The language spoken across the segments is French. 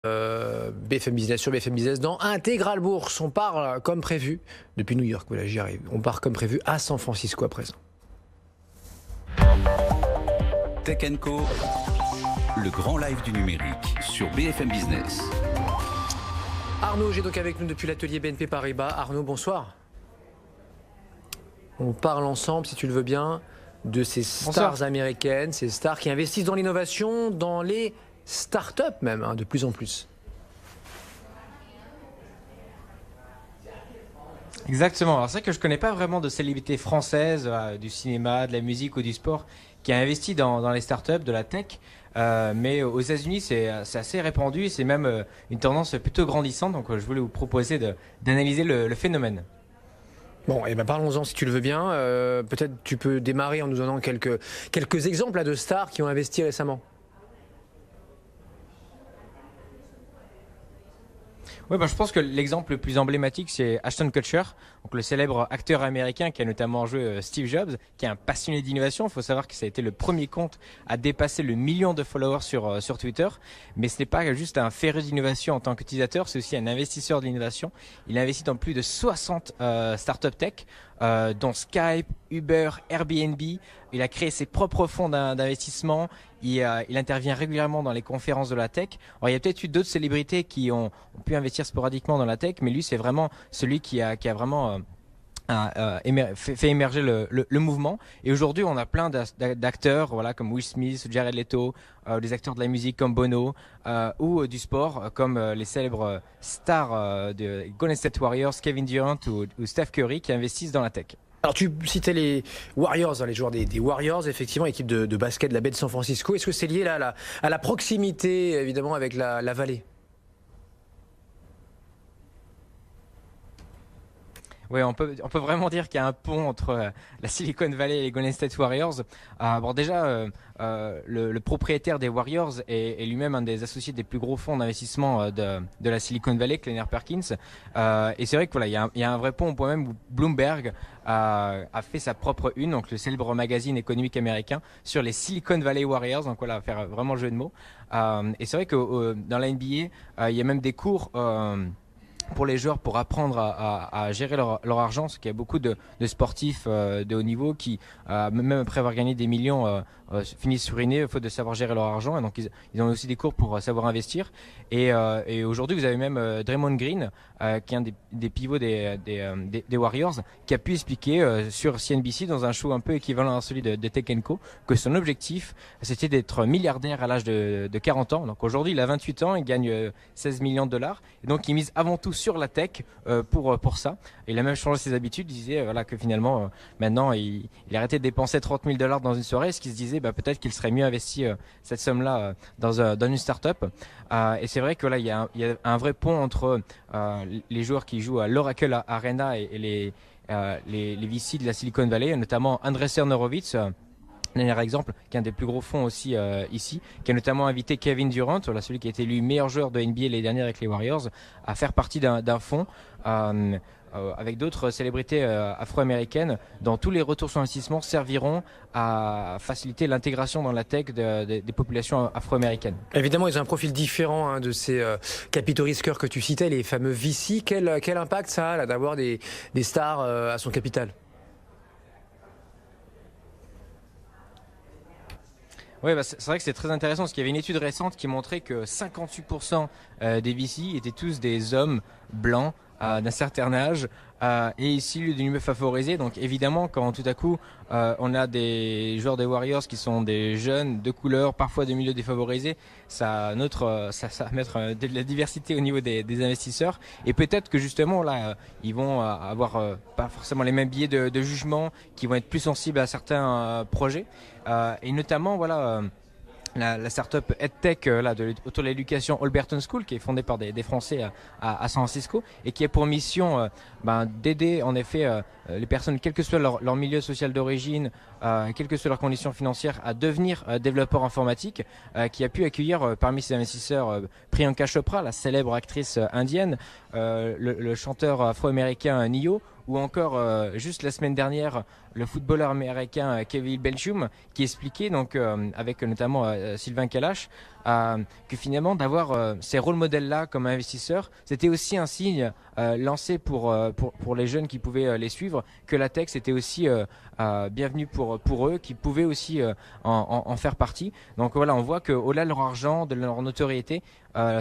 BFM Business sur BFM Business dans Intégral Bourse. On part comme prévu depuis New York. Voilà, j'y arrive. On part comme prévu à San Francisco à présent. Tech Co, le grand live du numérique sur BFM Business. Arnaud, j'ai donc avec nous depuis l'atelier BNP Paribas. Arnaud, bonsoir. On parle ensemble, si tu le veux bien, de ces stars américaines, ces stars qui investissent dans l'innovation, dans les start-up même, de plus en plus. Exactement. Alors c'est vrai que je connais pas vraiment de célébrités françaises, du cinéma, de la musique ou du sport qui a investi dans les startups, de la tech. Mais aux États-Unis, c'est assez répandu. C'est même une tendance plutôt grandissante. Donc je voulais vous proposer d'analyser le phénomène. Bon, et ben parlons-en si tu le veux bien. Peut-être tu peux démarrer en nous donnant quelques exemples là, de stars qui ont investi récemment. Oui, je pense que l'exemple le plus emblématique, c'est Ashton Kutcher, donc le célèbre acteur américain qui a notamment joué Steve Jobs, qui est un passionné d'innovation. Il faut savoir que ça a été le premier compte à dépasser le million de followers sur Twitter. Mais ce n'est pas juste un féru d'innovation en tant qu'utilisateur, c'est aussi un investisseur d'innovation. Il a investi dans plus de 60 startups tech, dont Skype, Uber, Airbnb. Il a créé ses propres fonds d'investissement. Il intervient régulièrement dans les conférences de la tech. Alors, il y a peut-être eu d'autres célébrités qui ont pu investir sporadiquement dans la tech, mais lui, c'est vraiment celui qui a vraiment fait émerger le mouvement. Et aujourd'hui, on a plein d'acteurs, voilà, comme Will Smith, Jared Leto, des acteurs de la musique comme Bono, ou du sport comme les célèbres stars de Golden State Warriors, Kevin Durant ou Steph Curry, qui investissent dans la tech. Alors tu citais les Warriors, les joueurs des Warriors, effectivement, équipe de basket de la baie de San Francisco. Est-ce que c'est lié là, à la proximité, évidemment, avec la vallée? Oui, on peut vraiment dire qu'il y a un pont entre la Silicon Valley et les Golden State Warriors. Le propriétaire des Warriors est lui-même un des associés des plus gros fonds d'investissement de la Silicon Valley, Kleiner Perkins. Et c'est vrai que voilà, il y a un vrai pont au point même où Bloomberg a fait sa propre une, donc le célèbre magazine économique américain, sur les Silicon Valley Warriors. Donc voilà, faire vraiment jeu de mots. Et c'est vrai que dans la NBA, il y a même des cours pour les joueurs pour apprendre à gérer leur argent, parce qu'il y a beaucoup de sportifs de haut niveau qui, même après avoir gagné des millions, finissent ruinés faute de savoir gérer leur argent. Et donc ils ont aussi des cours pour savoir investir. Et aujourd'hui, vous avez même Draymond Green, qui est un des pivots des Warriors, qui a pu expliquer sur CNBC, dans un show un peu équivalent à celui de Tech Co, que son objectif, c'était d'être milliardaire à l'âge de 40 ans. Donc aujourd'hui, il a 28 ans, il gagne 16 millions de dollars. Et donc il mise avant tout sur la tech pour ça. Et il a même changé ses habitudes. Il disait voilà, que finalement, maintenant, il arrêtait de dépenser 30 000 dollars dans une soirée, ce qui se disait peut-être qu'il serait mieux investi cette somme-là dans une start-up. Et c'est vrai que là, il y a un vrai pont entre les joueurs qui jouent à l'Oracle Arena et les VC de la Silicon Valley, notamment Andreessen Horowitz, dernier exemple, qui est un des plus gros fonds aussi ici, qui a notamment invité Kevin Durant, celui qui a été élu meilleur joueur de NBA les dernières avec les Warriors, à faire partie d'un fonds avec d'autres célébrités afro-américaines, dont tous les retours sur investissement serviront à faciliter l'intégration dans la tech des populations afro-américaines. Évidemment, ils ont un profil différent de ces capitaux risqueurs que tu citais, les fameux VC. Quel impact ça a là, d'avoir des stars à son capital? Oui, c'est vrai que c'est très intéressant parce qu'il y avait une étude récente qui montrait que 58% des VC étaient tous des hommes blancs d'un certain âge et issus d'une milieu favorisée. Donc évidemment, quand tout à coup on a des joueurs des Warriors qui sont des jeunes de couleur, parfois de milieux défavorisés, ça va mettre de la diversité au niveau des investisseurs. Et peut-être que justement là, ils vont avoir pas forcément les mêmes biais de jugement, qui vont être plus sensibles à certains projets. Et notamment, voilà, la startup EdTech autour de l'éducation Alberton School, qui est fondée par des Français à San Francisco et qui a pour mission d'aider en effet les personnes, quel que soit leur milieu social d'origine, quelles que soient leurs conditions financières, à devenir développeurs informatiques, qui a pu accueillir parmi ses investisseurs Priyanka Chopra, la célèbre actrice indienne, le chanteur afro-américain Nio, ou encore juste la semaine dernière le footballeur américain Kevin Belchum, qui expliquait donc avec notamment Sylvain Kalash que finalement d'avoir ces rôles modèles-là comme investisseurs, c'était aussi un signe lancé pour les jeunes qui pouvaient les suivre, que la tech était aussi bienvenue pour eux, qui pouvaient aussi en faire partie. Donc voilà, on voit qu'au-delà de leur argent, de leur notoriété,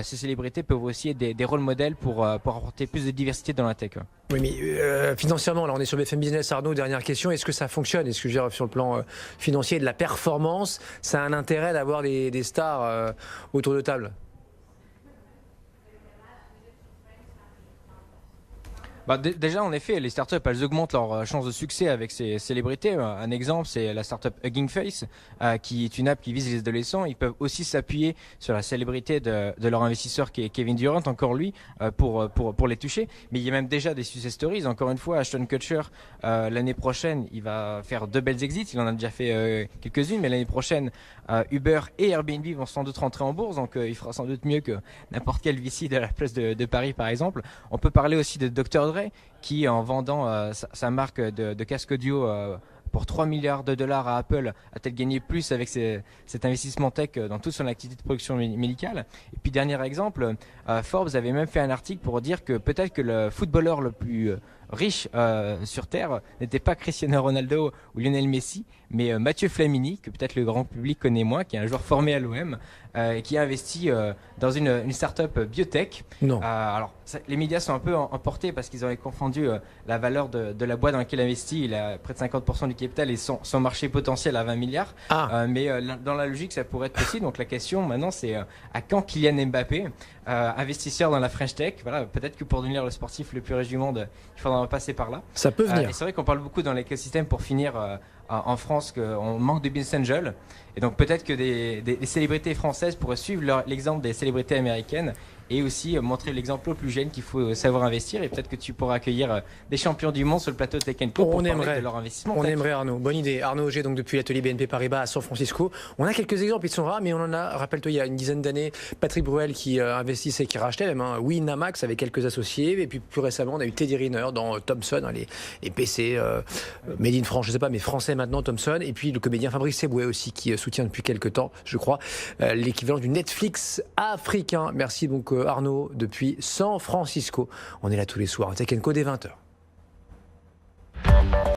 ces célébrités peuvent aussi être des rôles modèles pour apporter plus de diversité dans la tech. Oui, mais financièrement, là on est sur BFM Business, Arnaud, dernière question, est-ce que ça fonctionne? Est-ce que je veux dire, sur le plan financier et de la performance, ça a un intérêt d'avoir des stars autour de table? Déjà, en effet, les startups, elles augmentent leurs chances de succès avec ces célébrités. Un exemple, c'est la startup Hugging Face, qui est une app qui vise les adolescents. Ils peuvent aussi s'appuyer sur la célébrité de leur investisseur qui est Kevin Durant, encore lui, pour les toucher. Mais il y a même déjà des success stories. Encore une fois, Ashton Kutcher, l'année prochaine, il va faire 2 belles exits. Il en a déjà fait quelques-unes, mais l'année prochaine, Uber et Airbnb vont sans doute rentrer en bourse. Donc, il fera sans doute mieux que n'importe quel VC de la place de Paris, par exemple. On peut parler aussi de Dr. Dre, qui en vendant sa marque de casque audio pour 3 milliards de dollars à Apple, a-t-elle gagné plus avec cet investissement tech dans toute son activité de production médicale. Et puis dernier exemple, Forbes avait même fait un article pour dire que peut-être que le footballeur le plus riche sur Terre n'était pas Cristiano Ronaldo ou Lionel Messi, mais Mathieu Flamini, que peut-être le grand public connaît moins, qui est un joueur formé à l'OM, qui a investi dans une start-up biotech. Non. Alors, les médias sont un peu emportés parce qu'ils avaient confondu la valeur de la boîte dans laquelle il investit. Il a près de 50% du capital et son marché potentiel à 20 milliards. Mais dans la logique, ça pourrait être possible. Donc la question maintenant, c'est à quand Kylian Mbappé, investisseur dans la French Tech? Voilà, peut-être que pour devenir le sportif le plus riche du monde, il faudra passer par là. Ça peut venir. Et c'est vrai qu'on parle beaucoup dans l'écosystème, pour finir, en France, qu'on manque de business angel. Et donc peut-être que des célébrités françaises pourraient suivre l'exemple des célébrités américaines et aussi montrer l'exemple aux plus jeunes qu'il faut savoir investir. Et peut-être que tu pourras accueillir des champions du monde sur le plateau de Tech & Co pour parler de leur investissement. On aimerait, Arnaud. Bonne idée. Arnaud Auger, donc depuis l'atelier BNP Paribas à San Francisco. On a quelques exemples, ils sont rares, mais on en a, rappelle-toi, il y a une dizaine d'années, Patrick Bruel qui investissait, qui rachetait même Winamax avec quelques associés. Et puis plus récemment, on a eu Teddy Riner dans Thomson, les PC Made in France, je ne sais pas, mais français maintenant, Thomson. Et puis le comédien Fabrice Eboué aussi, qui soutient depuis quelques temps, je crois, l'équivalent du Netflix africain. Merci donc Arnaud depuis San Francisco. On est là tous les soirs, Tech & Co dès 20h.